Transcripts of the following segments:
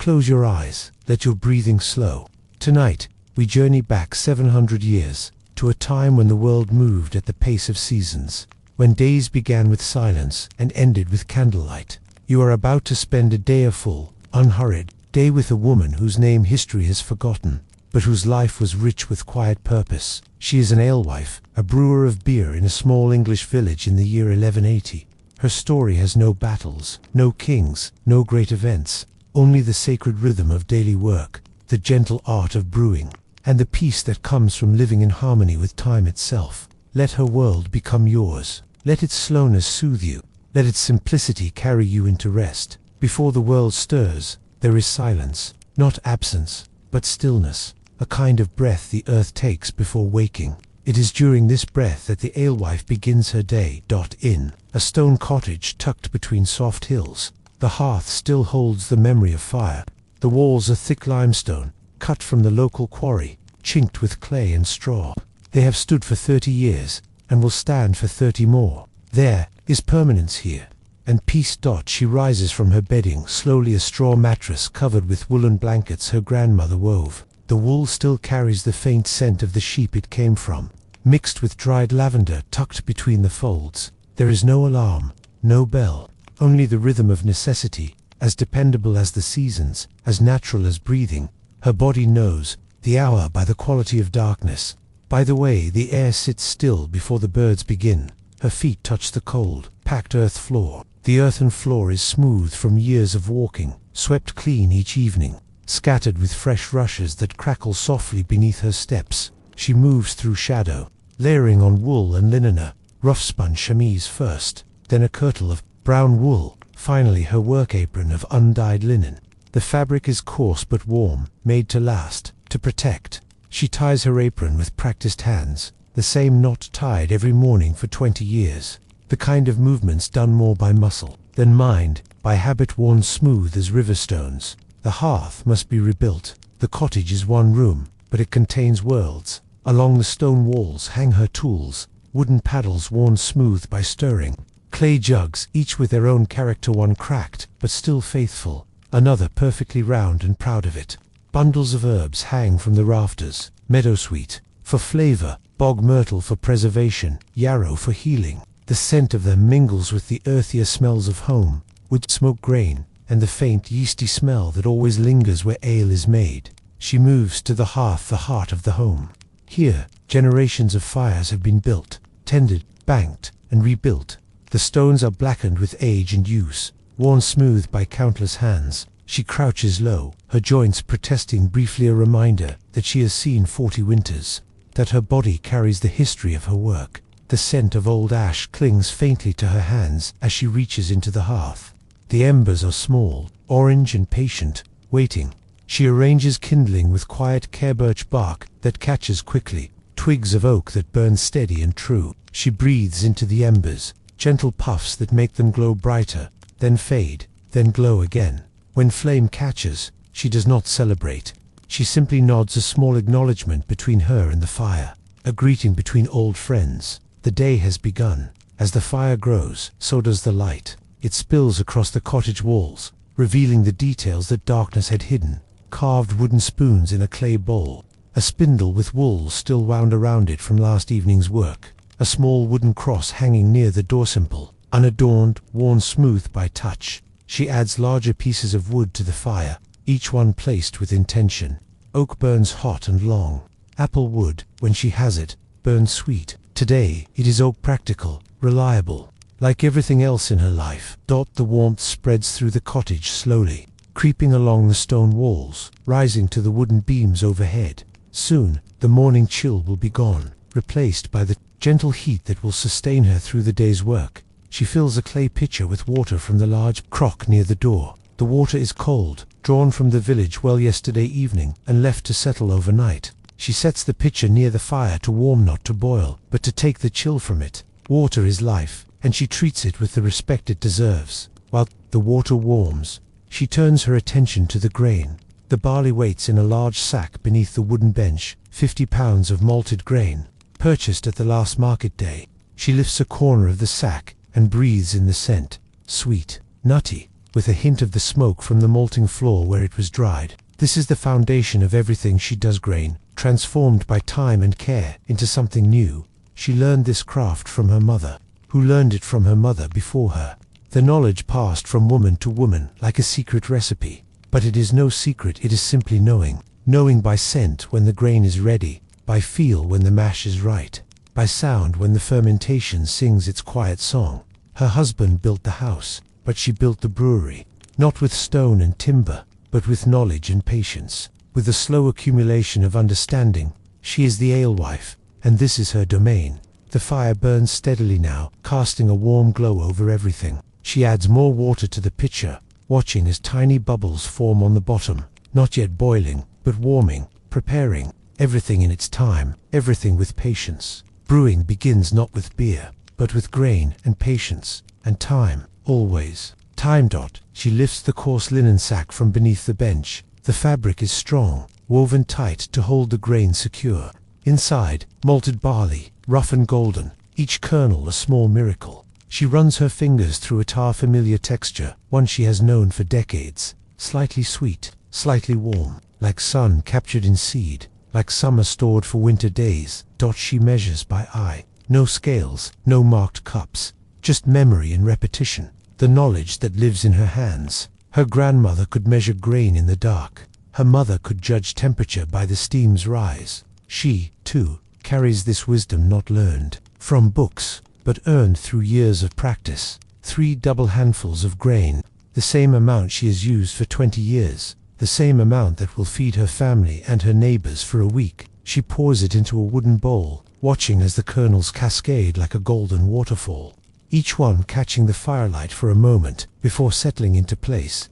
Close your eyes, let your breathing slow. Tonight, we journey back 700 years, to a time when the world moved at the pace of seasons, when days began with silence and ended with candlelight. You are about to spend a day, a full, unhurried day with a woman whose name history has forgotten, but whose life was rich with quiet purpose. She is an alewife, a brewer of beer in a small English village in the year 1180. Her story has no battles, no kings, no great events, only the sacred rhythm of daily work, the gentle art of brewing, and the peace that comes from living in harmony with time itself. Let her world become yours. Let its slowness soothe you. Let its simplicity carry you into rest. Before the world stirs, there is silence, not absence, but stillness, a kind of breath the earth takes before waking. It is during this breath that the alewife begins her day. In a stone cottage tucked between soft hills, the hearth still holds the memory of fire. The walls are thick limestone, cut from the local quarry, chinked with clay and straw. They have stood for 30 years, and will stand for 30 more. There is permanence here, and peace. She rises from her bedding, slowly, a straw mattress covered with woolen blankets her grandmother wove. The wool still carries the faint scent of the sheep it came from, mixed with dried lavender tucked between the folds. There is no alarm, no bell, only the rhythm of necessity, as dependable as the seasons, as natural as breathing. Her body knows the hour by the quality of darkness, by the way the air sits still before the birds begin. Her feet touch the cold, packed earth floor. The earthen floor is smooth from years of walking, swept clean each evening, scattered with fresh rushes that crackle softly beneath her steps. She moves through shadow, layering on wool and linen, rough-spun chemise first, then a kirtle of brown wool, finally her work apron of undyed linen. The fabric is coarse but warm, made to last, to protect. She ties her apron with practiced hands, the same knot tied every morning for 20 years. The kind of movements done more by muscle than mind, by habit worn smooth as river stones. The hearth must be rebuilt. The cottage is one room, but it contains worlds. Along the stone walls hang her tools, wooden paddles worn smooth by stirring, clay jugs, each with their own character, one cracked, but still faithful, another perfectly round and proud of it. Bundles of herbs hang from the rafters, meadowsweet for flavor, bog myrtle for preservation, yarrow for healing. The scent of them mingles with the earthier smells of home, wood smoke, grain, and the faint yeasty smell that always lingers where ale is made. She moves to the hearth, the heart of the home. Here, generations of fires have been built, tended, banked, and rebuilt. The stones are blackened with age and use, worn smooth by countless hands. She crouches low, her joints protesting, briefly a reminder that she has seen 40 winters, that her body carries the history of her work. The scent of old ash clings faintly to her hands as she reaches into the hearth. The embers are small, orange and patient, waiting. She arranges kindling with quiet care, birch bark that catches quickly, twigs of oak that burn steady and true. She breathes into the embers, gentle puffs that make them glow brighter, then fade, then glow again. When flame catches, she does not celebrate. She simply nods, a small acknowledgement between her and the fire, a greeting between old friends. The day has begun. As the fire grows, so does the light. It spills across the cottage walls, revealing the details that darkness had hidden. Carved wooden spoons in a clay bowl, a spindle with wool still wound around it from last evening's work, a small wooden cross hanging near the doorsimple, unadorned, worn smooth by touch. She adds larger pieces of wood to the fire, each one placed with intention. Oak burns hot and long. Apple wood, when she has it, burns sweet. Today, it is oak, practical, reliable. Like everything else in her life, the warmth spreads through the cottage slowly, creeping along the stone walls, rising to the wooden beams overhead. Soon, the morning chill will be gone, replaced by the gentle heat that will sustain her through the day's work. She fills a clay pitcher with water from the large crock near the door. The water is cold, drawn from the village well yesterday evening and left to settle overnight. She sets the pitcher near the fire to warm, not to boil, but to take the chill from it. Water is life, and she treats it with the respect it deserves. While the water warms, she turns her attention to the grain. The barley waits in a large sack beneath the wooden bench, 50 pounds of malted grain, purchased at the last market day. She lifts a corner of the sack and breathes in the scent, sweet, nutty, with a hint of the smoke from the malting floor where it was dried. This is the foundation of everything she does. Grain, transformed by time and care into something new. She learned this craft from her mother, who learned it from her mother before her. The knowledge passed from woman to woman like a secret recipe. But it is no secret, it is simply knowing. Knowing by scent when the grain is ready, by feel when the mash is right, by sound when the fermentation sings its quiet song. Her husband built the house, but she built the brewery, not with stone and timber, but with knowledge and patience, with the slow accumulation of understanding. She is the alewife, and this is her domain. The fire burns steadily now, casting a warm glow over everything. She adds more water to the pitcher, watching as tiny bubbles form on the bottom, not yet boiling, but warming, preparing, everything in its time, everything with patience. Brewing begins not with beer, but with grain and patience, and time, always. Time. She lifts the coarse linen sack from beneath the bench. The fabric is strong, woven tight to hold the grain secure. Inside, malted barley, rough and golden, each kernel a small miracle. She runs her fingers through a familiar texture, one she has known for decades. Slightly sweet, slightly warm, like sun captured in seed, like summer stored for winter days. She measures by eye. No scales, no marked cups, just memory and repetition. The knowledge that lives in her hands. Her grandmother could measure grain in the dark. Her mother could judge temperature by the steam's rise. She, too, carries this wisdom not learned from books, but earned through years of practice. 3 double handfuls of grain, the same amount she has used for 20 years, the same amount that will feed her family and her neighbors for a week. She pours it into a wooden bowl, watching as the kernels cascade like a golden waterfall, each one catching the firelight for a moment before settling into place.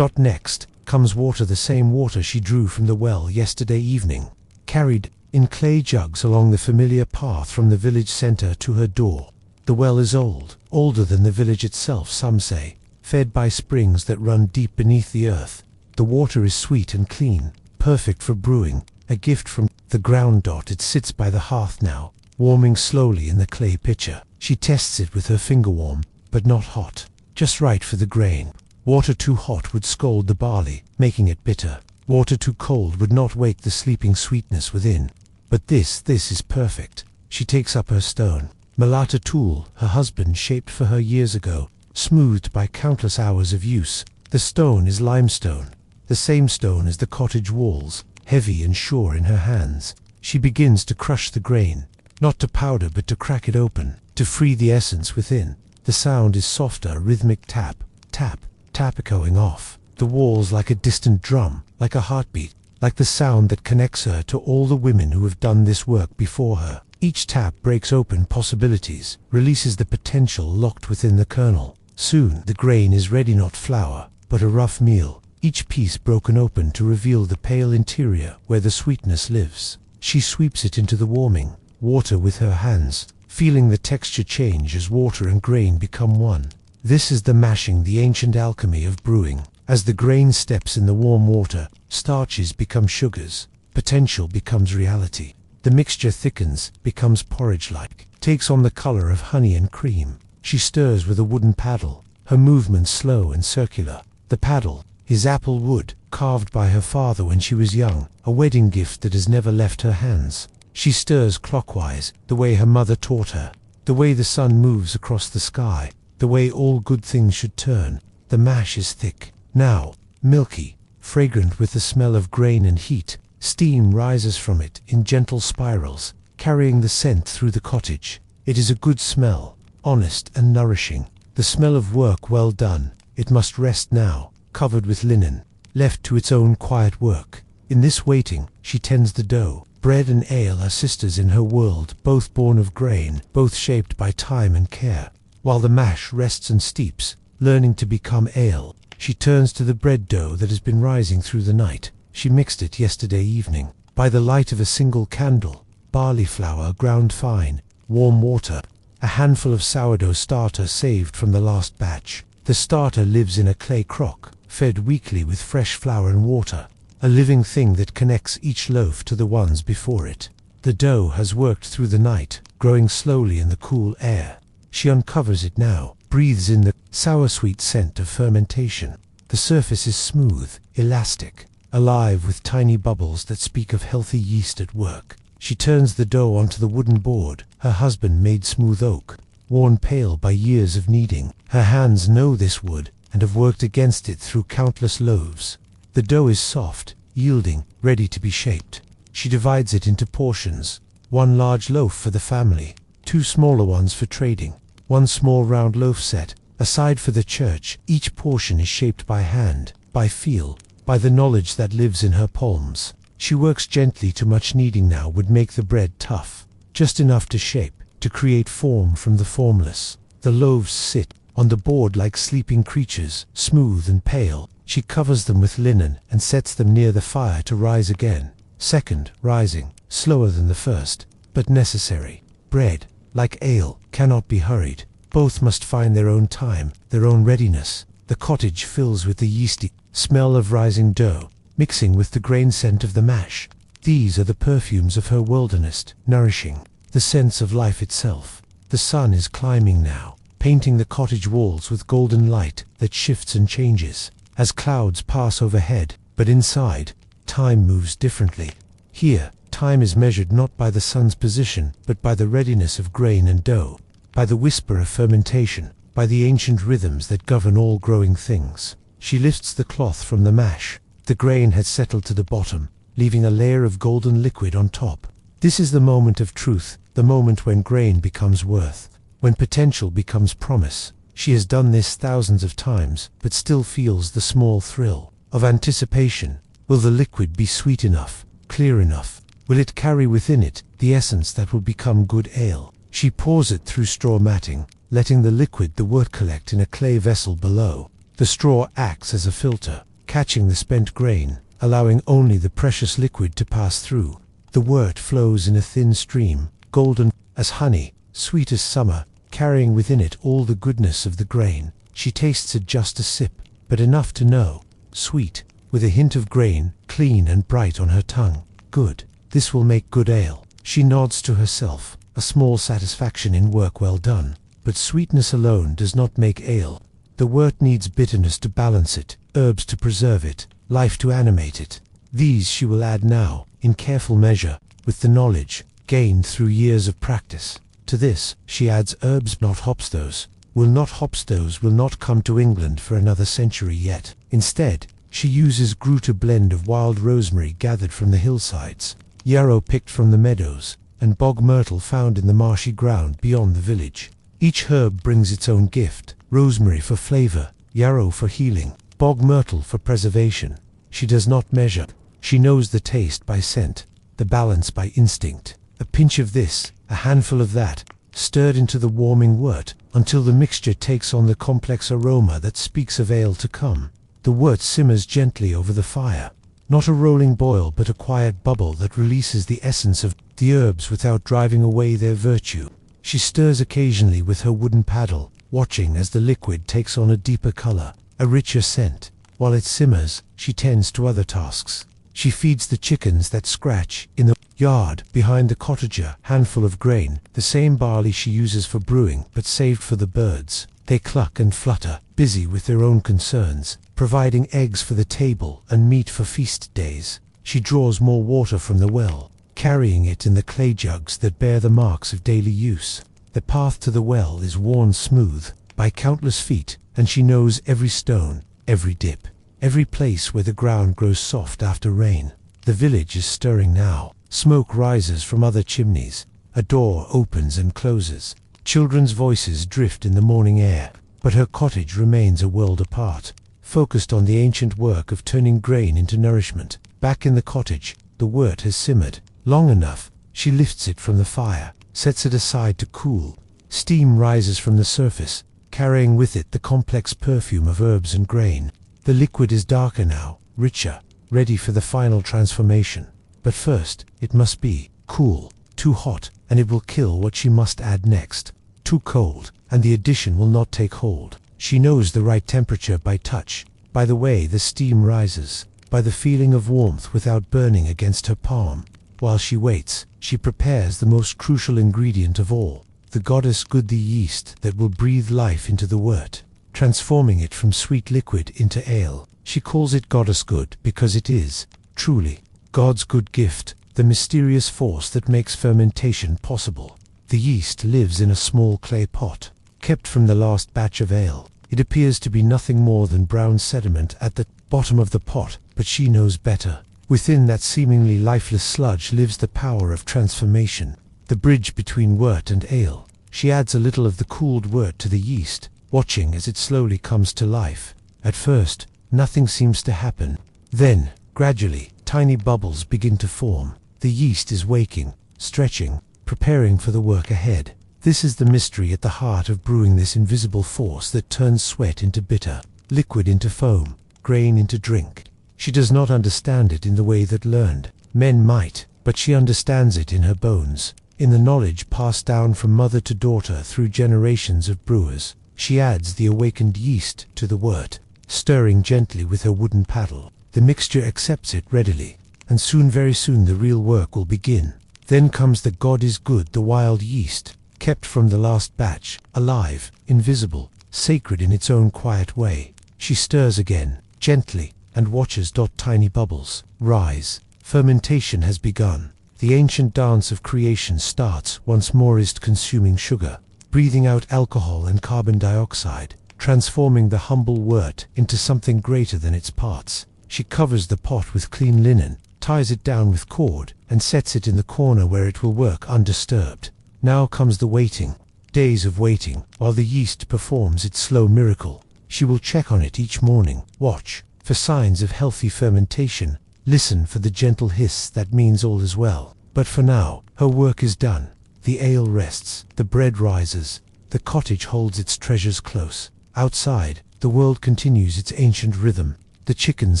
Next comes water, the same water she drew from the well yesterday evening, carried in clay jugs along the familiar path from the village center to her door. The well is old, older than the village itself, some say, fed by springs that run deep beneath the earth. The water is sweet and clean, perfect for brewing, a gift from the ground. It sits by the hearth now, warming slowly in the clay pitcher. She tests it with her finger, warm, but not hot, just right for the grain. Water too hot would scald the barley, making it bitter. Water too cold would not wake the sleeping sweetness within. But this is perfect. She takes up her stone, Malata tool her husband shaped for her years ago, smoothed by countless hours of use. The stone is limestone, the same stone as the cottage walls, heavy and sure in her hands. She begins to crush the grain, not to powder but to crack it open, to free the essence within. The sound is softer, rhythmic tap, tap, tap echoing off the walls like a distant drum, like a heartbeat, like the sound that connects her to all the women who have done this work before her. Each tap breaks open possibilities, releases the potential locked within the kernel. Soon the grain is ready, not flour, but a rough meal, each piece broken open to reveal the pale interior where the sweetness lives. She sweeps it into the warming water with her hands, feeling the texture change as water and grain become one. This is the mashing, the ancient alchemy of brewing. As the grain steps in the warm water, starches become sugars, potential becomes reality. The mixture thickens, becomes porridge-like, takes on the color of honey and cream. She stirs with a wooden paddle, her movements slow and circular. The paddle is apple wood, carved by her father when she was young, a wedding gift that has never left her hands. She stirs clockwise, the way her mother taught her, the way the sun moves across the sky, the way all good things should turn. The mash is thick, now milky, fragrant with the smell of grain and heat. Steam rises from it in gentle spirals, carrying the scent through the cottage. It is a good smell, honest and nourishing, the smell of work well done. It must rest now, covered with linen, left to its own quiet work. In this waiting, she tends the dough. Bread and ale are sisters in her world, both born of grain, both shaped by time and care. While the mash rests and steeps, learning to become ale, she turns to the bread dough that has been rising through the night. She mixed it yesterday evening, by the light of a single candle. Barley flour ground fine, warm water, a handful of sourdough starter saved from the last batch. The starter lives in a clay crock, fed weekly with fresh flour and water, a living thing that connects each loaf to the ones before it. The dough has worked through the night, growing slowly in the cool air. She uncovers it now, breathes in the sour-sweet scent of fermentation. The surface is smooth, elastic, alive with tiny bubbles that speak of healthy yeast at work. She turns the dough onto the wooden board, her husband made smooth oak, worn pale by years of kneading. Her hands know this wood and have worked against it through countless loaves. The dough is soft, yielding, ready to be shaped. She divides it into portions, one large loaf for the family, two smaller ones for trading, one small round loaf set, aside for the church. Each portion is shaped by hand, by feel, by the knowledge that lives in her palms. She works gently. Too much kneading now would make the bread tough, just enough to shape, to create form from the formless. The loaves sit on the board like sleeping creatures, smooth and pale. She covers them with linen and sets them near the fire to rise again. Second, rising, slower than the first, but necessary. Bread, like ale, cannot be hurried. Both must find their own time, their own readiness. The cottage fills with the yeasty smell of rising dough, mixing with the grain scent of the mash. These are the perfumes of her wilderness, nourishing, the sense of life itself. The sun is climbing now, painting the cottage walls with golden light that shifts and changes as clouds pass overhead. But inside, time moves differently. Here, time is measured not by the sun's position, but by the readiness of grain and dough, by the whisper of fermentation, by the ancient rhythms that govern all growing things. She lifts the cloth from the mash. The grain had settled to the bottom, leaving a layer of golden liquid on top. This is the moment of truth, the moment when grain becomes worth, when potential becomes promise. She has done this thousands of times, but still feels the small thrill of anticipation. Will the liquid be sweet enough, clear enough? Will it carry within it the essence that will become good ale? She pours it through straw matting, letting the liquid, the wort, collect in a clay vessel below. The straw acts as a filter, catching the spent grain, allowing only the precious liquid to pass through. The wort flows in a thin stream, golden as honey, sweet as summer, carrying within it all the goodness of the grain. She tastes it just a sip, but enough to know. Sweet, with a hint of grain, clean and bright on her tongue. Good. This will make good ale. She nods to herself, a small satisfaction in work well done. But sweetness alone does not make ale. The wort needs bitterness to balance it, herbs to preserve it, life to animate it. These she will add now, in careful measure, with the knowledge gained through years of practice. To this, she adds herbs, not hops. Those will not come to England for another century yet. Instead, she uses Groot, a blend of wild rosemary gathered from the hillsides, yarrow picked from the meadows, and bog myrtle found in the marshy ground beyond the village. Each herb brings its own gift: rosemary for flavor, yarrow for healing, bog myrtle for preservation. She does not measure. She knows the taste by scent, the balance by instinct. A pinch of this, a handful of that, stirred into the warming wort, until the mixture takes on the complex aroma that speaks of ale to come. The wort simmers gently over the fire, not a rolling boil but a quiet bubble that releases the essence of the herbs without driving away their virtue. She stirs occasionally with her wooden paddle, watching as the liquid takes on a deeper color, a richer scent. While it simmers, she tends to other tasks. She feeds the chickens that scratch in the yard behind the cottager, handful of grain, the same barley she uses for brewing but saved for the birds. They cluck and flutter, busy with their own concerns, providing eggs for the table and meat for feast days. She draws more water from the well, carrying it in the clay jugs that bear the marks of daily use. The path to the well is worn smooth by countless feet, and she knows every stone, every dip, every place where the ground grows soft after rain. The village is stirring now. Smoke rises from other chimneys. A door opens and closes. Children's voices drift in the morning air. But her cottage remains a world apart, focused on the ancient work of turning grain into nourishment. Back in the cottage, the wort has simmered long enough. She lifts it from the fire, sets it aside to cool. Steam rises from the surface, carrying with it the complex perfume of herbs and grain. The liquid is darker now, richer, ready for the final transformation. But first, it must be cool. Too hot, and it will kill what she must add next. Too cold, and the addition will not take hold. She knows the right temperature by touch, by the way the steam rises, by the feeling of warmth without burning against her palm. While she waits, she prepares the most crucial ingredient of all, the goddess good the yeast that will breathe life into the wort, transforming it from sweet liquid into ale. She calls it goddess good because it is, truly, God's good gift, the mysterious force that makes fermentation possible. The yeast lives in a small clay pot, kept from the last batch of ale. It appears to be nothing more than brown sediment at the bottom of the pot, but she knows better. Within that seemingly lifeless sludge lives the power of transformation, the bridge between wort and ale. She adds a little of the cooled wort to the yeast, watching as it slowly comes to life. At first, nothing seems to happen. Then, gradually, tiny bubbles begin to form. The yeast is waking, stretching, preparing for the work ahead. This is the mystery at the heart of brewing, this invisible force that turns sweat into bitter, liquid into foam, grain into drink. She does not understand it in the way that learned men might, but she understands it in her bones, in the knowledge passed down from mother to daughter through generations of brewers. She adds the awakened yeast to the wort, stirring gently with her wooden paddle. The mixture accepts it readily, and soon, very soon, the real work will begin. Then comes the God is good, the wild yeast, kept from the last batch, alive, invisible, sacred in its own quiet way. She stirs again, gently, and watches tiny bubbles rise. Fermentation has begun. The ancient dance of creation starts once more, is consuming sugar, breathing out alcohol and carbon dioxide, transforming the humble wort into something greater than its parts. She covers the pot with clean linen, ties it down with cord, and sets it in the corner where it will work undisturbed. Now comes the waiting, days of waiting, while the yeast performs its slow miracle. She will check on it each morning, watch for signs of healthy fermentation, listen for the gentle hiss that means all is well. But for now, her work is done. The ale rests, the bread rises, the cottage holds its treasures close. Outside, the world continues its ancient rhythm. The chickens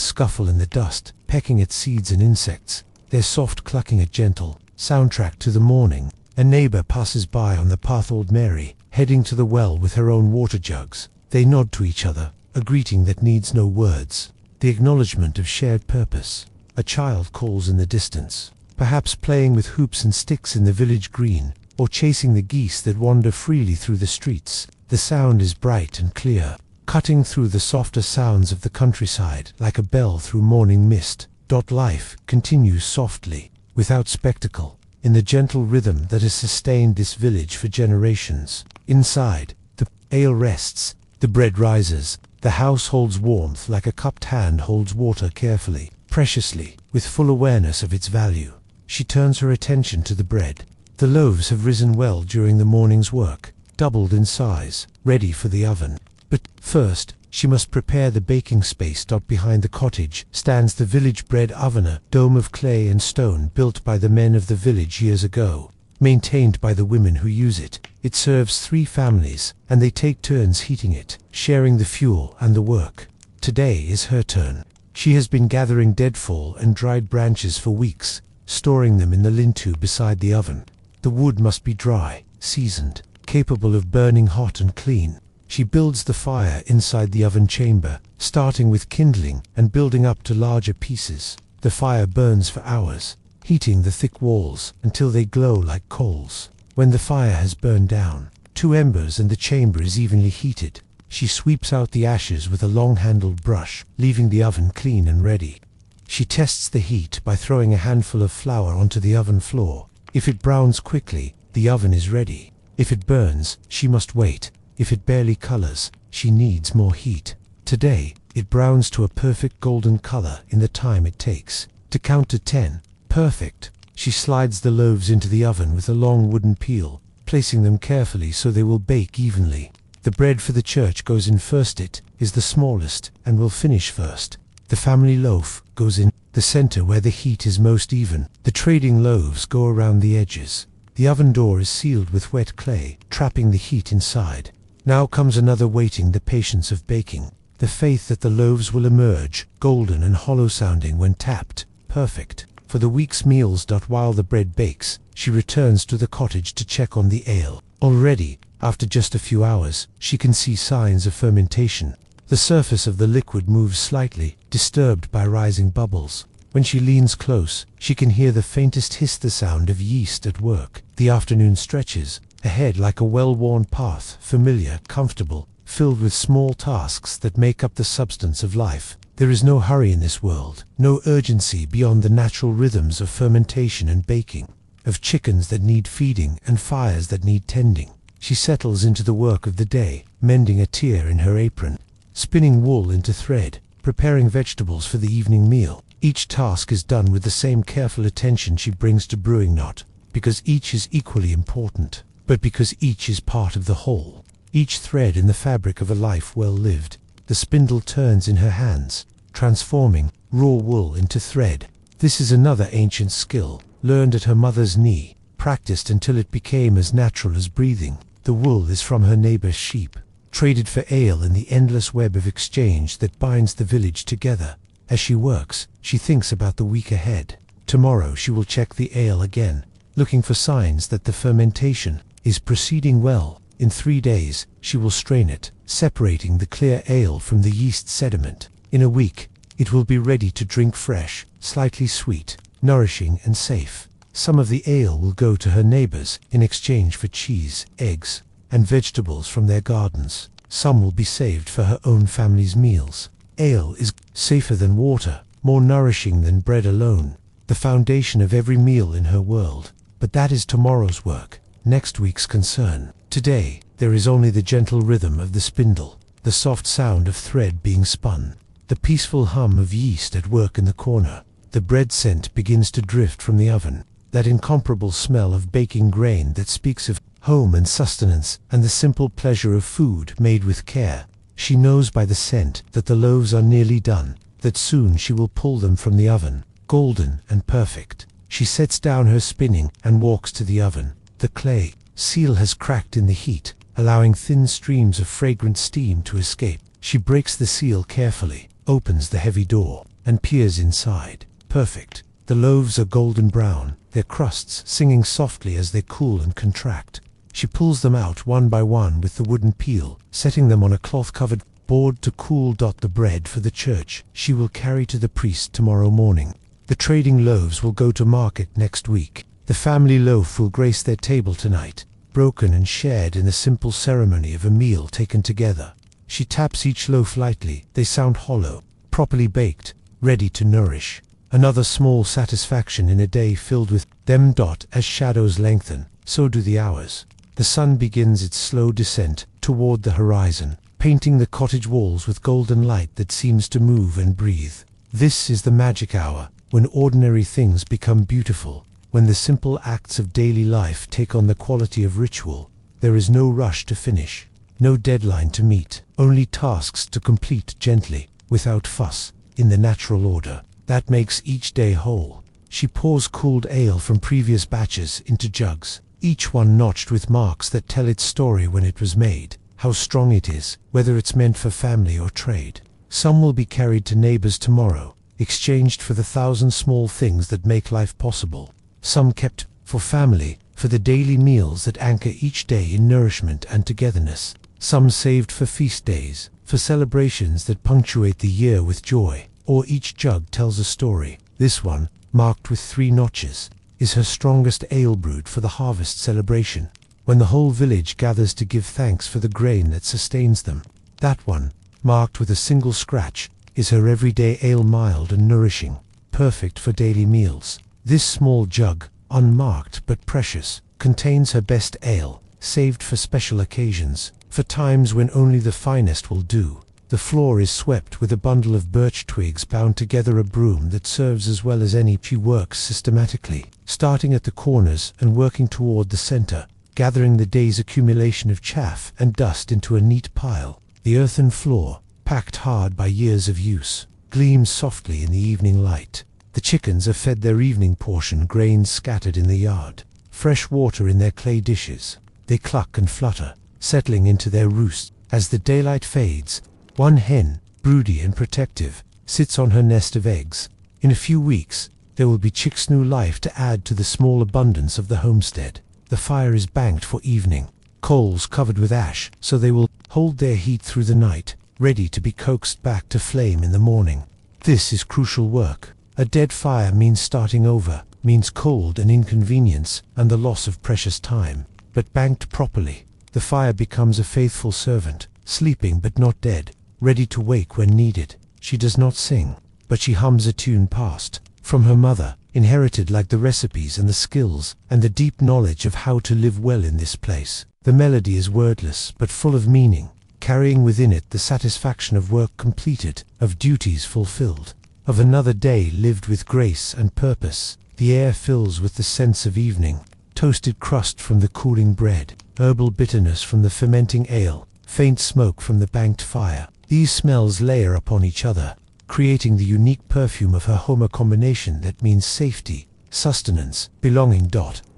scuffle in the dust, pecking at seeds and insects, their soft clucking a gentle soundtrack to the morning. A neighbor passes by on the path, old Mary, heading to the well with her own water jugs. They nod to each other, a greeting that needs no words, the acknowledgement of shared purpose. A child calls in the distance, perhaps playing with hoops and sticks in the village green, or chasing the geese that wander freely through the streets. The sound is bright and clear, cutting through the softer sounds of the countryside like a bell through morning mist. Life continues softly, without spectacle, in the gentle rhythm that has sustained this village for generations. Inside, the ale rests, the bread rises, the house holds warmth like a cupped hand holds water carefully, preciously, with full awareness of its value. She turns her attention to the bread. The loaves have risen well during the morning's work, doubled in size, ready for the oven. But first, she must prepare the baking space. Behind the cottage stands the village bread oven, a dome of clay and stone built by the men of the village years ago, maintained by the women who use it. It serves 3 families, and they take turns heating it, sharing the fuel and the work. Today is her turn. She has been gathering deadfall and dried branches for weeks, storing them in the lean-to beside the oven. The wood must be dry, seasoned, capable of burning hot and clean. She builds the fire inside the oven chamber, starting with kindling and building up to larger pieces. The fire burns for hours, heating the thick walls until they glow like coals. When the fire has burned down 2 embers and the chamber is evenly heated, she sweeps out the ashes with a long-handled brush, leaving the oven clean and ready. She tests the heat by throwing a handful of flour onto the oven floor. If it browns quickly, the oven is ready. If it burns, she must wait. If it barely colors, she needs more heat. Today, it browns to a perfect golden color in the time it takes. To count to 10, perfect. She slides the loaves into the oven with a long wooden peel, placing them carefully so they will bake evenly. The bread for the church goes in first. It is the smallest and will finish first. The family loaf goes in the center where the heat is most even. The trading loaves go around the edges. The oven door is sealed with wet clay, trapping the heat inside. Now comes another waiting, the patience of baking, the faith that the loaves will emerge, golden and hollow-sounding when tapped, perfect, for the week's meals. While the bread bakes, she returns to the cottage to check on the ale. Already, after just a few hours, she can see signs of fermentation. The surface of the liquid moves slightly, disturbed by rising bubbles. When she leans close, she can hear the faintest hiss, the sound of yeast at work. The afternoon stretches, ahead like a well-worn path, familiar, comfortable, filled with small tasks that make up the substance of life. There is no hurry in this world, no urgency beyond the natural rhythms of fermentation and baking, of chickens that need feeding and fires that need tending. She settles into the work of the day, mending a tear in her apron, spinning wool into thread, preparing vegetables for the evening meal. Each task is done with the same careful attention she brings to brewing, not because each is equally important, but because each is part of the whole, each thread in the fabric of a life well lived. The spindle turns in her hands, transforming raw wool into thread. This is another ancient skill, learned at her mother's knee, practiced until it became as natural as breathing. The wool is from her neighbor's sheep, traded for ale in the endless web of exchange that binds the village together. As she works, she thinks about the week ahead. Tomorrow she will check the ale again, looking for signs that the fermentation is proceeding well. In 3 days, she will strain it, separating the clear ale from the yeast sediment. In a week, it will be ready to drink fresh, slightly sweet, nourishing and safe. Some of the ale will go to her neighbors in exchange for cheese, eggs, and vegetables from their gardens. Some will be saved for her own family's meals. Ale is safer than water, more nourishing than bread alone, the foundation of every meal in her world. But that is tomorrow's work, next week's concern. Today, there is only the gentle rhythm of the spindle, the soft sound of thread being spun, the peaceful hum of yeast at work in the corner. The bread scent begins to drift from the oven, that incomparable smell of baking grain that speaks of home and sustenance and the simple pleasure of food made with care. She knows by the scent that the loaves are nearly done, that soon she will pull them from the oven, golden and perfect. She sets down her spinning and walks to the oven. The clay seal has cracked in the heat, allowing thin streams of fragrant steam to escape. She breaks the seal carefully, opens the heavy door, and peers inside. Perfect. The loaves are golden brown, their crusts singing softly as they cool and contract. She pulls them out one by one with the wooden peel, setting them on a cloth-covered board to cool. The bread for the church she will carry to the priest tomorrow morning. The trading loaves will go to market next week. The family loaf will grace their table tonight, broken and shared in the simple ceremony of a meal taken together. She taps each loaf lightly. They sound hollow, properly baked, ready to nourish. Another small satisfaction in a day filled with them. As shadows lengthen, so do the hours. The sun begins its slow descent toward the horizon, painting the cottage walls with golden light that seems to move and breathe. This is the magic hour, when ordinary things become beautiful, when the simple acts of daily life take on the quality of ritual. There is no rush to finish, no deadline to meet, only tasks to complete gently, without fuss, in the natural order that makes each day whole. She pours cooled ale from previous batches into jugs, each one notched with marks that tell its story when it was made, how strong it is, whether it's meant for family or trade. Some will be carried to neighbors tomorrow, exchanged for the 1,000 small things that make life possible. Some kept for family, for the daily meals that anchor each day in nourishment and togetherness. Some saved for feast days, for celebrations that punctuate the year with joy. Or each jug tells a story. This one, marked with 3 notches, is her strongest ale brewed for the harvest celebration, when the whole village gathers to give thanks for the grain that sustains them. That one, marked with a single scratch, is her everyday ale, mild and nourishing, perfect for daily meals. This small jug, unmarked but precious, contains her best ale, saved for special occasions, for times when only the finest will do. The floor is swept with a bundle of birch twigs bound together, a broom that serves as well as any. She works systematically, starting at the corners and working toward the center, gathering the day's accumulation of chaff and dust into a neat pile. The earthen floor, packed hard by years of use, gleams softly in the evening light. The chickens are fed their evening portion, grains scattered in the yard, fresh water in their clay dishes. They cluck and flutter, settling into their roosts. As the daylight fades, one hen, broody and protective, sits on her nest of eggs. In a few weeks, there will be chicks' new life to add to the small abundance of the homestead. The fire is banked for evening, coals covered with ash, so they will hold their heat through the night, ready to be coaxed back to flame in the morning. This is crucial work. A dead fire means starting over, means cold and inconvenience, and the loss of precious time. but banked properly. The fire becomes a faithful servant, sleeping but not dead, ready to wake when needed. She does not sing, but she hums a tune passed from her mother, inherited like the recipes and the skills and the deep knowledge of how to live well in this place. The melody is wordless but full of meaning, carrying within it the satisfaction of work completed, of duties fulfilled, of another day lived with grace and purpose. The air fills with the sense of evening, toasted crust from the cooling bread, herbal bitterness from the fermenting ale, faint smoke from the banked fire. These smells layer upon each other, creating the unique perfume of her home, a combination that means safety, sustenance, belonging.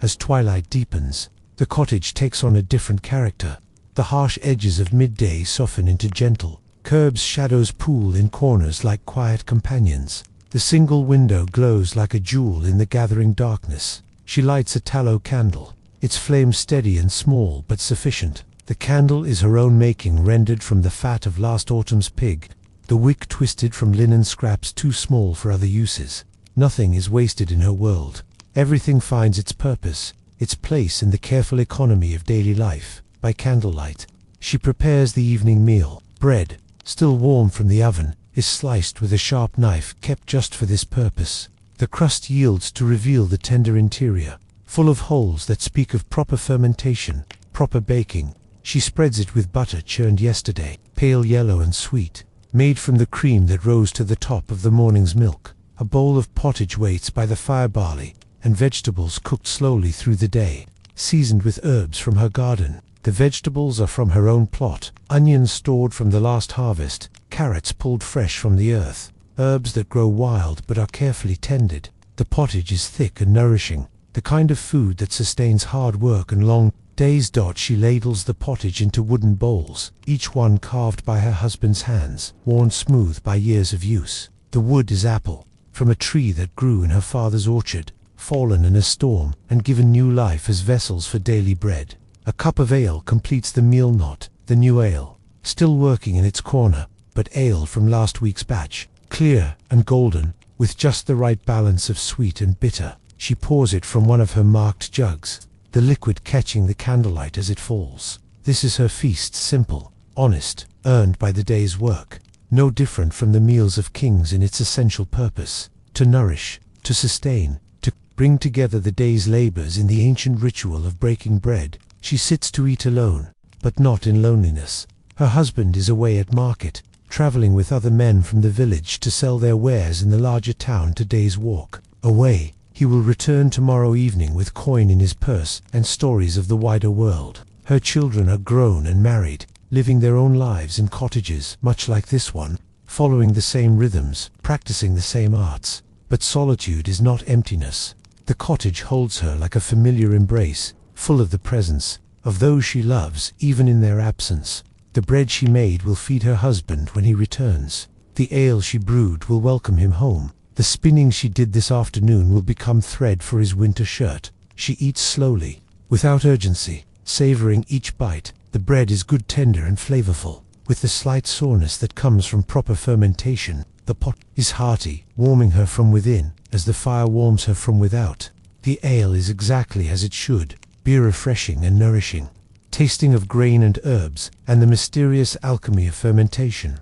As twilight deepens, the cottage takes on a different character. The harsh edges of midday soften into gentle curbs, shadows pool in corners like quiet companions. The single window glows like a jewel in the gathering darkness. She lights a tallow candle, its flame steady and small but sufficient. The candle is her own making, rendered from the fat of last autumn's pig, the wick twisted from linen scraps too small for other uses. Nothing is wasted in her world. Everything finds its purpose, its place in the careful economy of daily life. By candlelight, she prepares the evening meal. Bread, still warm from the oven, is sliced with a sharp knife kept just for this purpose. The crust yields to reveal the tender interior, full of holes that speak of proper fermentation, proper baking. She spreads it with butter churned yesterday, pale yellow and sweet, made from the cream that rose to the top of the morning's milk. A bowl of pottage waits by the fire, barley and vegetables cooked slowly through the day, seasoned with herbs from her garden. The vegetables are from her own plot, onions stored from the last harvest, carrots pulled fresh from the earth, herbs that grow wild but are carefully tended. The pottage is thick and nourishing, the kind of food that sustains hard work and long days. She ladles the pottage into wooden bowls, each one carved by her husband's hands, worn smooth by years of use. The wood is apple, from a tree that grew in her father's orchard, fallen in a storm and given new life as vessels for daily bread. A cup of ale completes the meal, not the new ale, still working in its corner, but ale from last week's batch, clear and golden, with just the right balance of sweet and bitter. She pours it from one of her marked jugs, the liquid catching the candlelight as it falls. This is her feast, simple, honest, earned by the day's work, no different from the meals of kings in its essential purpose, to nourish, to sustain, to bring together the day's labors in the ancient ritual of breaking bread. She sits to eat alone, but not in loneliness. Her husband is away at market, traveling with other men from the village to sell their wares in the larger town. Today's walk away, he will return tomorrow evening with coin in his purse and stories of the wider world. Her children are grown and married, living their own lives in cottages much like this one, following the same rhythms, practicing the same arts. But solitude is not emptiness. The cottage holds her like a familiar embrace, full of the presence of those she loves, even in their absence. The bread she made will feed her husband when he returns. The ale she brewed will welcome him home. The spinning she did this afternoon will become thread for his winter shirt. She eats slowly, without urgency, savoring each bite. The bread is good, tender and flavorful, with the slight soreness that comes from proper fermentation. The pot is hearty, warming her from within, as the fire warms her from without. The ale is exactly as it should, be refreshing and nourishing, tasting of grain and herbs and the mysterious alchemy of fermentation.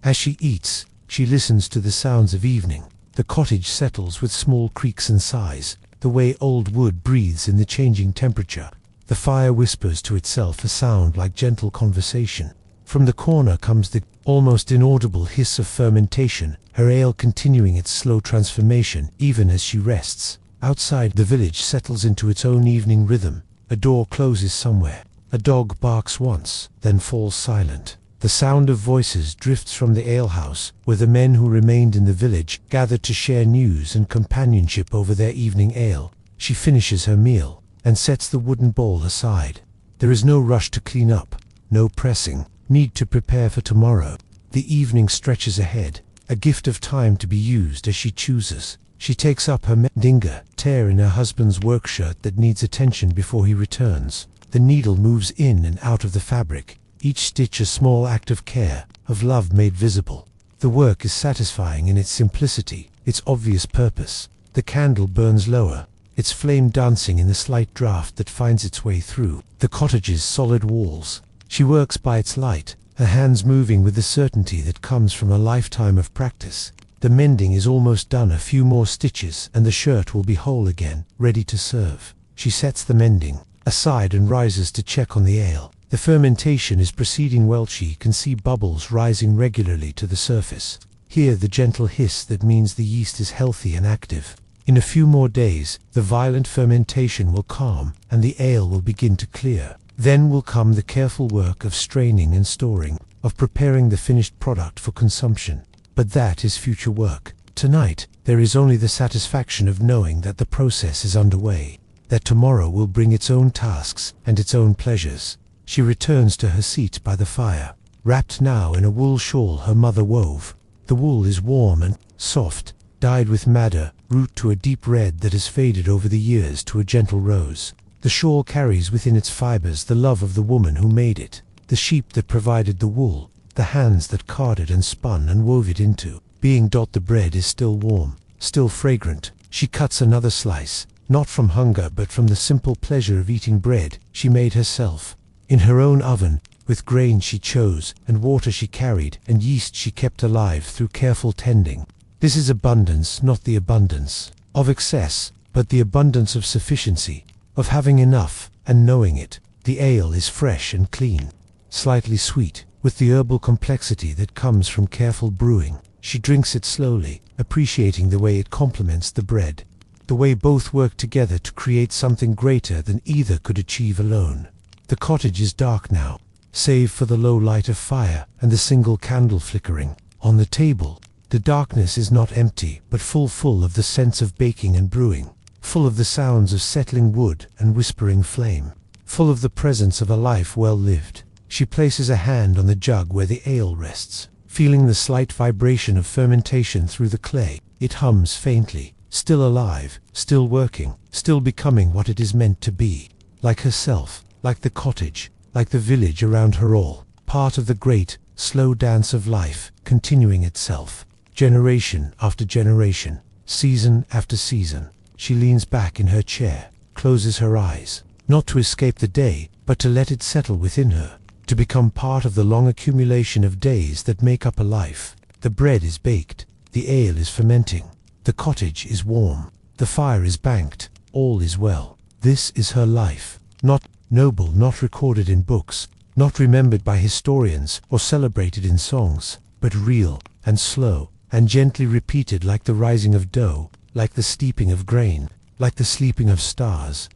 As she eats, she listens to the sounds of evening. The cottage settles with small creaks and sighs, the way old wood breathes in the changing temperature. The fire whispers to itself a sound like gentle conversation. From the corner comes the almost inaudible hiss of fermentation, her ale continuing its slow transformation even as she rests. Outside, the village settles into its own evening rhythm. A door closes somewhere. A dog barks once, then falls silent. The sound of voices drifts from the alehouse, where the men who remained in the village gathered to share news and companionship over their evening ale. She finishes her meal and sets the wooden bowl aside. There is no rush to clean up, no pressing need to prepare for tomorrow. The evening stretches ahead, a gift of time to be used as she chooses. She takes up her mendinga, tear in her husband's work shirt that needs attention before he returns. The needle moves in and out of the fabric, each stitch a small act of care, of love made visible. The work is satisfying in its simplicity, its obvious purpose. The candle burns lower, its flame dancing in the slight draught that finds its way through the cottage's solid walls. She works by its light, her hands moving with the certainty that comes from a lifetime of practice. The mending is almost done, a few more stitches and the shirt will be whole again, ready to serve. She sets the mending aside and rises to check on the ale. The fermentation is proceeding well. She can see bubbles rising regularly to the surface. Hear the gentle hiss that means the yeast is healthy and active. In a few more days, the violent fermentation will calm and the ale will begin to clear. Then will come the careful work of straining and storing, of preparing the finished product for consumption. But that is future work. Tonight, there is only the satisfaction of knowing that the process is underway, that tomorrow will bring its own tasks and its own pleasures. She returns to her seat by the fire, wrapped now in a wool shawl her mother wove. The wool is warm and soft, dyed with madder root to a deep red that has faded over the years to a gentle rose. The shawl carries within its fibers the love of the woman who made it, the sheep that provided the wool, the hands that carded and spun and wove it into being. The bread is still warm, still fragrant. She cuts another slice, not from hunger but from the simple pleasure of eating bread she made herself, in her own oven, with grain she chose, and water she carried, and yeast she kept alive through careful tending. This is abundance, not the abundance of excess, but the abundance of sufficiency, of having enough, and knowing it. The ale is fresh and clean, slightly sweet, with the herbal complexity that comes from careful brewing. She drinks it slowly, appreciating the way it complements the bread, the way both work together to create something greater than either could achieve alone. The cottage is dark now, save for the low light of fire and the single candle flickering on the table. The darkness is not empty, but full of the sense of baking and brewing, full of the sounds of settling wood and whispering flame, full of the presence of a life well lived. She places a hand on the jug where the ale rests, feeling the slight vibration of fermentation through the clay. It hums faintly, still alive, still working, still becoming what it is meant to be. Like herself, like the cottage, like the village around her, all part of the great, slow dance of life, continuing itself. Generation after generation, season after season. She leans back in her chair, closes her eyes, not to escape the day, but to let it settle within her, to become part of the long accumulation of days that make up a life. The bread is baked, the ale is fermenting, the cottage is warm, the fire is banked, all is well. This is her life, not noble, not recorded in books, not remembered by historians or celebrated in songs, but real and slow and gently repeated, like the rising of dough, like the steeping of grain, like the sleeping of stars.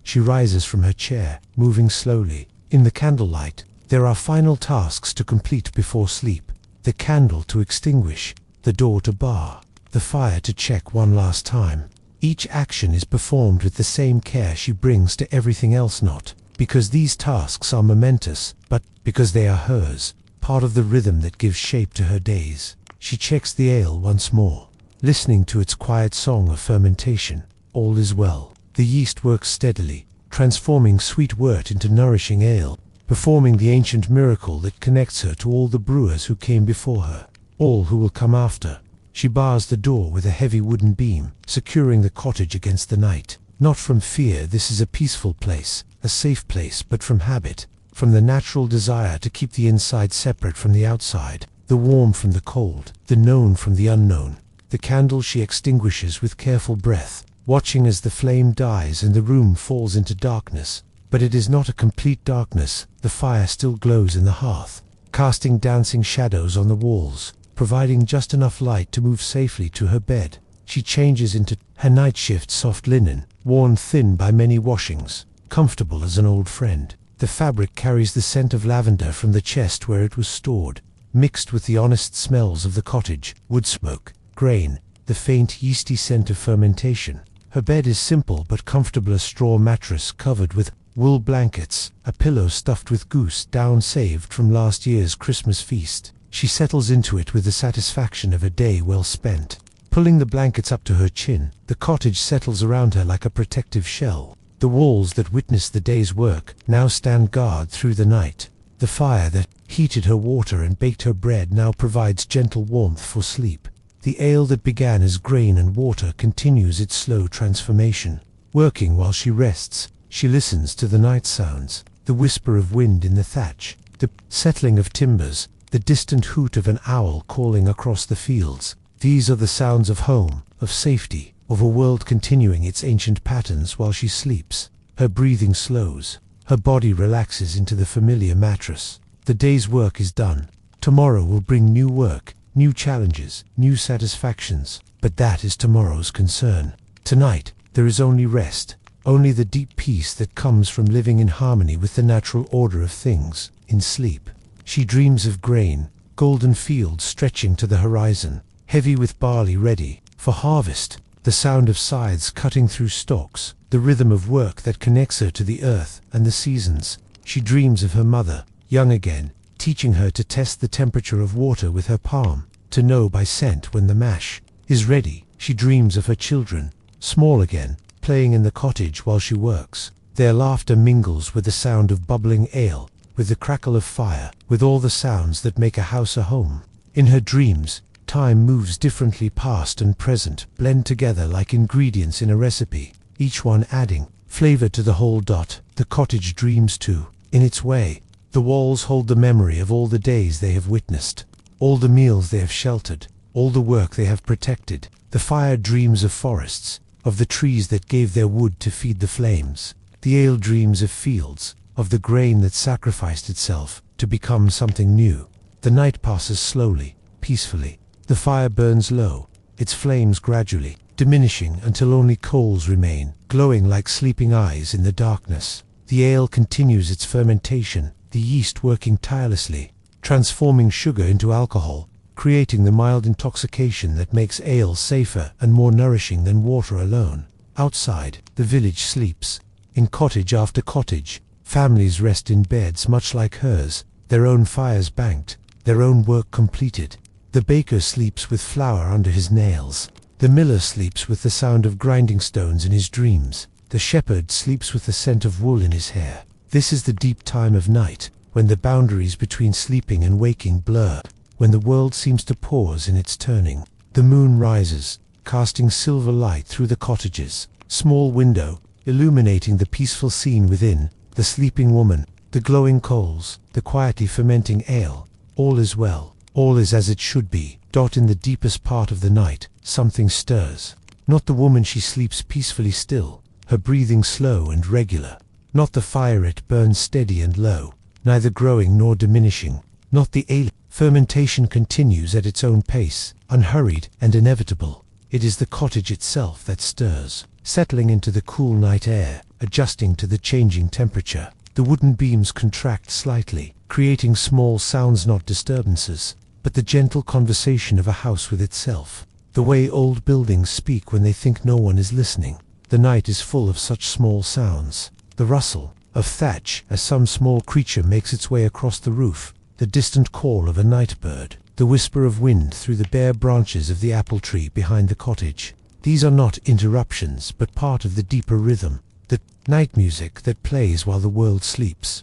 She rises from her chair, moving slowly. In the candlelight, there are final tasks to complete before sleep. The candle to extinguish, the door to bar, the fire to check one last time. Each action is performed with the same care she brings to everything else, not because these tasks are momentous, but because they are hers, part of the rhythm that gives shape to her days. She checks the ale once more, listening to its quiet song of fermentation. All is well. The yeast works steadily, transforming sweet wort into nourishing ale, performing the ancient miracle that connects her to all the brewers who came before her, all who will come after. She bars the door with a heavy wooden beam, securing the cottage against the night. Not from fear, this is a peaceful place, a safe place, but from habit, from the natural desire to keep the inside separate from the outside, the warm from the cold, the known from the unknown. The candle she extinguishes with careful breath, watching as the flame dies and the room falls into darkness. But it is not a complete darkness. The fire still glows in the hearth, casting dancing shadows on the walls, providing just enough light to move safely to her bed. She changes into her nightshift soft linen, worn thin by many washings, comfortable as an old friend. The fabric carries the scent of lavender from the chest where it was stored, mixed with the honest smells of the cottage, wood smoke, grain, the faint yeasty scent of fermentation. Her bed is simple but comfortable, a straw mattress covered with wool blankets, a pillow stuffed with goose down saved from last year's Christmas feast. She settles into it with the satisfaction of a day well spent. Pulling the blankets up to her chin, the cottage settles around her like a protective shell. The walls that witnessed the day's work now stand guard through the night. The fire that heated her water and baked her bread now provides gentle warmth for sleep. The ale that began as grain and water continues its slow transformation. Working while she rests, she listens to the night sounds, the whisper of wind in the thatch, the settling of timbers, the distant hoot of an owl calling across the fields. These are the sounds of home, of safety, of a world continuing its ancient patterns while she sleeps. Her breathing slows. Her body relaxes into the familiar mattress. The day's work is done. Tomorrow will bring new work, new challenges, new satisfactions. But that is tomorrow's concern. Tonight, there is only rest, only the deep peace that comes from living in harmony with the natural order of things. In sleep, she dreams of grain, golden fields stretching to the horizon, heavy with barley ready for harvest, the sound of scythes cutting through stalks, the rhythm of work that connects her to the earth and the seasons. She dreams of her mother, young again, teaching her to test the temperature of water with her palm, to know by scent when the mash is ready. She dreams of her children, small again, playing in the cottage while she works. Their laughter mingles with the sound of bubbling ale, with the crackle of fire, with all the sounds that make a house a home. In her dreams, time moves differently, past and present blend together like ingredients in a recipe, each one adding flavor to the whole. The cottage dreams too, in its way. The walls hold the memory of all the days they have witnessed, all the meals they have sheltered, all the work they have protected. The fire dreams of forests, of the trees that gave their wood to feed the flames. The ale dreams of fields, of the grain that sacrificed itself to become something new. The night passes slowly, peacefully. The fire burns low, its flames gradually diminishing until only coals remain, glowing like sleeping eyes in the darkness. The ale continues its fermentation, the yeast working tirelessly, transforming sugar into alcohol, creating the mild intoxication that makes ale safer and more nourishing than water alone. Outside, the village sleeps. In cottage after cottage, families rest in beds much like hers, their own fires banked, their own work completed. The baker sleeps with flour under his nails. The miller sleeps with the sound of grinding stones in his dreams. The shepherd sleeps with the scent of wool in his hair. This is the deep time of night, when the boundaries between sleeping and waking blur, when the world seems to pause in its turning. The moon rises, casting silver light through the cottage's small window, illuminating the peaceful scene within, the sleeping woman, the glowing coals, the quietly fermenting ale. All is well, all is as it should be. In the deepest part of the night, something stirs. Not the woman, she sleeps peacefully still, her breathing slow and regular. Not the fire, it burns steady and low, neither growing nor diminishing. Not the ale. Fermentation continues at its own pace, unhurried and inevitable. It is the cottage itself that stirs, settling into the cool night air, adjusting to the changing temperature. The wooden beams contract slightly, creating small sounds, not disturbances, but the gentle conversation of a house with itself. The way old buildings speak when they think no one is listening. The night is full of such small sounds. The rustle of thatch as some small creature makes its way across the roof, the distant call of a night bird, the whisper of wind through the bare branches of the apple tree behind the cottage. These are not interruptions, but part of the deeper rhythm, the night music that plays while the world sleeps.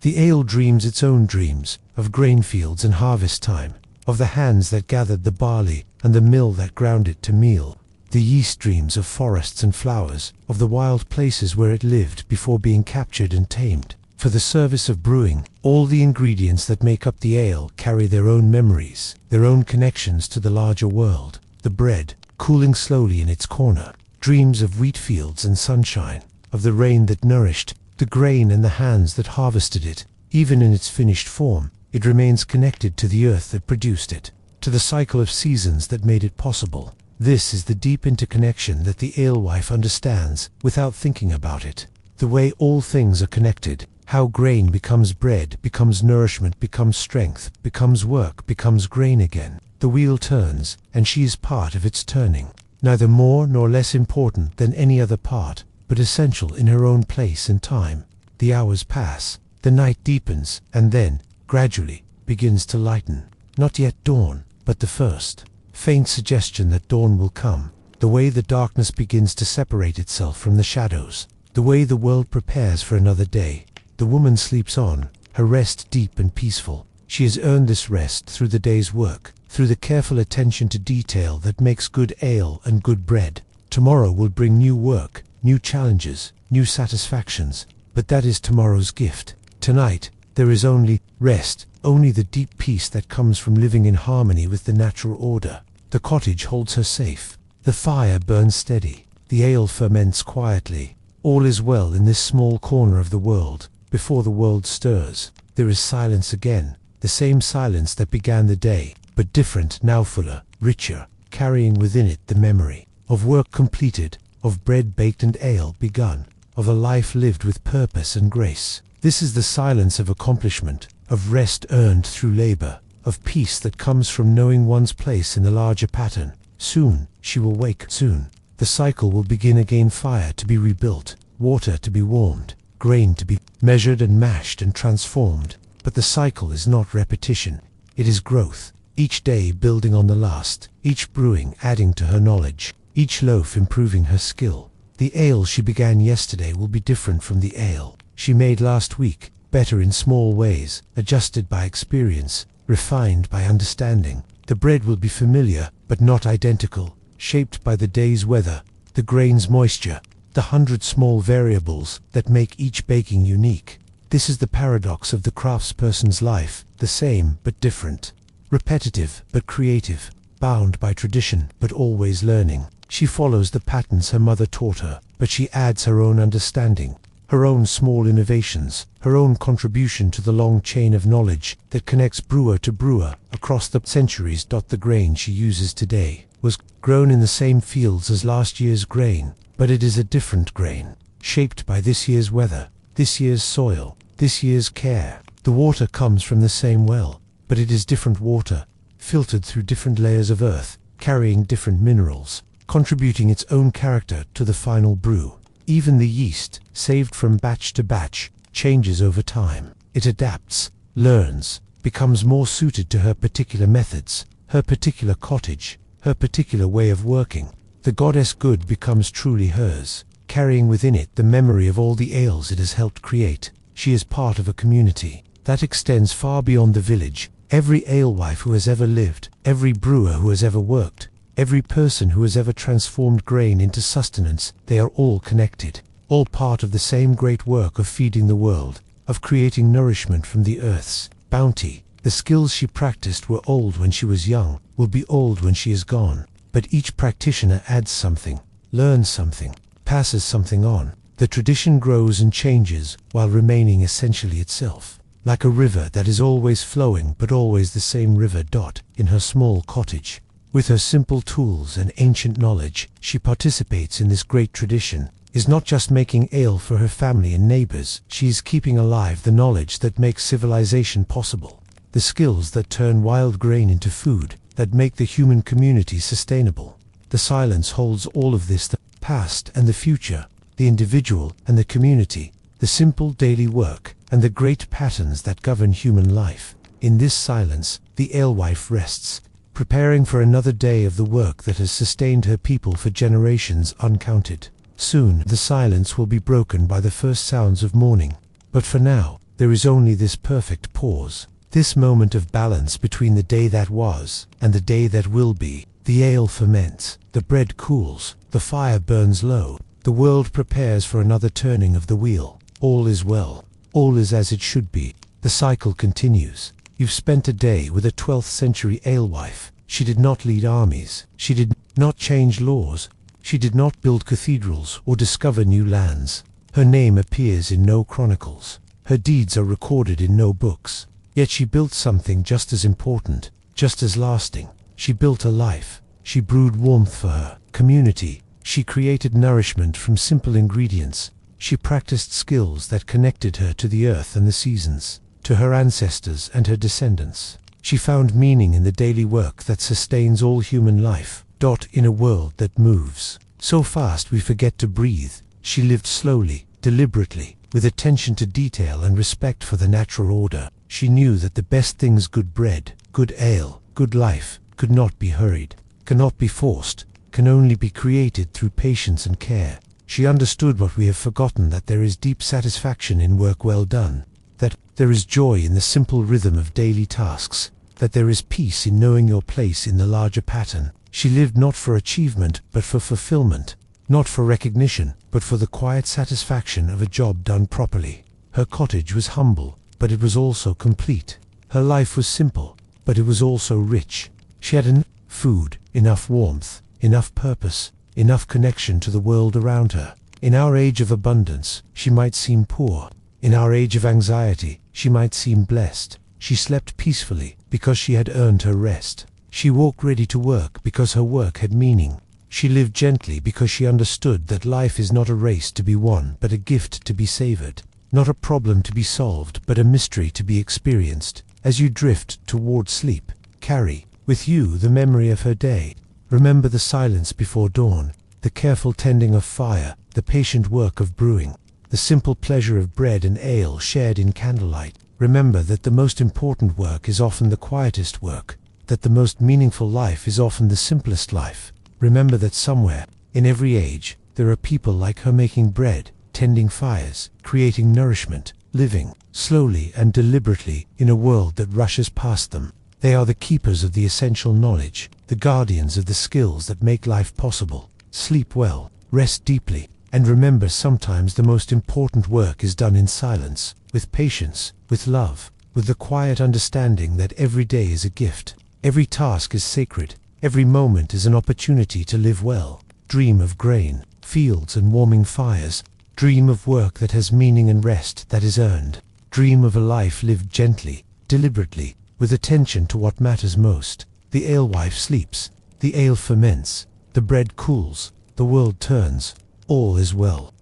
The ale dreams its own dreams, of grain fields and harvest time, of the hands that gathered the barley and the mill that ground it to meal. The yeast dreams of forests and flowers, of the wild places where it lived before being captured and tamed. For the service of brewing, all the ingredients that make up the ale carry their own memories, their own connections to the larger world. The bread, cooling slowly in its corner, dreams of wheat fields and sunshine, of the rain that nourished the grain and the hands that harvested it. Even in its finished form, it remains connected to the earth that produced it, to the cycle of seasons that made it possible. This is the deep interconnection that the alewife understands without thinking about it. The way all things are connected, how grain becomes bread, becomes nourishment, becomes strength, becomes work, becomes grain again. The wheel turns, and she is part of its turning, neither more nor less important than any other part, but essential in her own place and time. The hours pass, the night deepens, and then, gradually, begins to lighten. Not yet dawn, but the first faint suggestion that dawn will come. The way the darkness begins to separate itself from the shadows, the way the world prepares for another day. The woman sleeps on, her rest deep and peaceful. She has earned this rest through the day's work, through the careful attention to detail that makes good ale and good bread. Tomorrow will bring new work, new challenges, new satisfactions, but that is tomorrow's gift. Tonight, there is only rest, only the deep peace that comes from living in harmony with the natural order. The cottage holds her safe. The fire burns steady. The ale ferments quietly. All is well in this small corner of the world. Before the world stirs, there is silence again, the same silence that began the day, but different, now fuller, richer, carrying within it the memory of work completed, of bread baked and ale begun, of a life lived with purpose and grace. This is the silence of accomplishment, of rest earned through labor, of peace that comes from knowing one's place in the larger pattern. Soon, she will wake. Soon, the cycle will begin again, fire to be rebuilt, water to be warmed, grain to be measured and mashed and transformed. But the cycle is not repetition, it is growth, each day building on the last, each brewing adding to her knowledge, each loaf improving her skill. The ale she began yesterday will be different from the ale she made last week, better in small ways, adjusted by experience, refined by understanding. The bread will be familiar, but not identical, shaped by the day's weather, the grain's moisture, the 100 small variables that make each baking unique. This is the paradox of the craftsperson's life, the same but different, repetitive but creative, bound by tradition but always learning. She follows the patterns her mother taught her, but she adds her own understanding, her own small innovations, her own contribution to the long chain of knowledge that connects brewer to brewer across the centuries. The grain she uses today was grown in the same fields as last year's grain, but it is a different grain, shaped by this year's weather, this year's soil, this year's care. The water comes from the same well, but it is different water, filtered through different layers of earth, carrying different minerals, contributing its own character to the final brew. Even the yeast, saved from batch to batch, changes over time. It adapts, learns, becomes more suited to her particular methods, her particular cottage, her particular way of working. The goddess good becomes truly hers, carrying within it the memory of all the ales it has helped create. She is part of a community that extends far beyond the village. Every alewife who has ever lived, every brewer who has ever worked, every person who has ever transformed grain into sustenance, they are all connected, all part of the same great work of feeding the world, of creating nourishment from the earth's bounty. The skills she practiced were old when she was young, will be old when she is gone, but each practitioner adds something, learns something, passes something on. The tradition grows and changes while remaining essentially itself, like a river that is always flowing but always the same river. In her small cottage, with her simple tools and ancient knowledge, she participates in this great tradition, is not just making ale for her family and neighbors, she is keeping alive the knowledge that makes civilization possible, the skills that turn wild grain into food, that make the human community sustainable. The silence holds all of this, the past and the future, the individual and the community, the simple daily work, and the great patterns that govern human life. In this silence, the alewife rests, preparing for another day of the work that has sustained her people for generations uncounted. Soon, the silence will be broken by the first sounds of morning. But for now, there is only this perfect pause, this moment of balance between the day that was and the day that will be. The ale ferments, the bread cools, the fire burns low, the world prepares for another turning of the wheel. All is well, all is as it should be. The cycle continues. You've spent a day with a 12th century alewife. She did not lead armies, she did not change laws, she did not build cathedrals or discover new lands. Her name appears in no chronicles, her deeds are recorded in no books. Yet she built something just as important, just as lasting. She built a life, she brewed warmth for her community, she created nourishment from simple ingredients, she practiced skills that connected her to the earth and the seasons, to her ancestors and her descendants. She found meaning in the daily work that sustains all human life. In a world that moves so fast we forget to breathe, she lived slowly, deliberately, with attention to detail and respect for the natural order. She knew that the best things, good bread, good ale, good life, could not be hurried, cannot be forced, can only be created through patience and care. She understood what we have forgotten, that there is deep satisfaction in work well done, that there is joy in the simple rhythm of daily tasks, that there is peace in knowing your place in the larger pattern. She lived not for achievement but for fulfillment, not for recognition, but for the quiet satisfaction of a job done properly. Her cottage was humble, but it was also complete. Her life was simple, but it was also rich. She had enough food, enough warmth, enough purpose, enough connection to the world around her. In our age of abundance, she might seem poor. In our age of anxiety, she might seem blessed. She slept peacefully because she had earned her rest. She walked ready to work because her work had meaning. She lived gently because she understood that life is not a race to be won, but a gift to be savored. Not a problem to be solved, but a mystery to be experienced. As you drift toward sleep, carry with you the memory of her day. Remember the silence before dawn, the careful tending of fire, the patient work of brewing, the simple pleasure of bread and ale shared in candlelight. Remember that the most important work is often the quietest work, that the most meaningful life is often the simplest life. Remember that somewhere, in every age, there are people like her making bread, tending fires, creating nourishment, living slowly and deliberately in a world that rushes past them. They are the keepers of the essential knowledge, the guardians of the skills that make life possible. Sleep well, rest deeply, and remember sometimes the most important work is done in silence, with patience, with love, with the quiet understanding that every day is a gift. Every task is sacred. Every moment is an opportunity to live well. Dream of grain, fields and warming fires. Dream of work that has meaning and rest that is earned. Dream of a life lived gently, deliberately, with attention to what matters most. The alewife sleeps, the ale ferments, the bread cools, the world turns. All is well.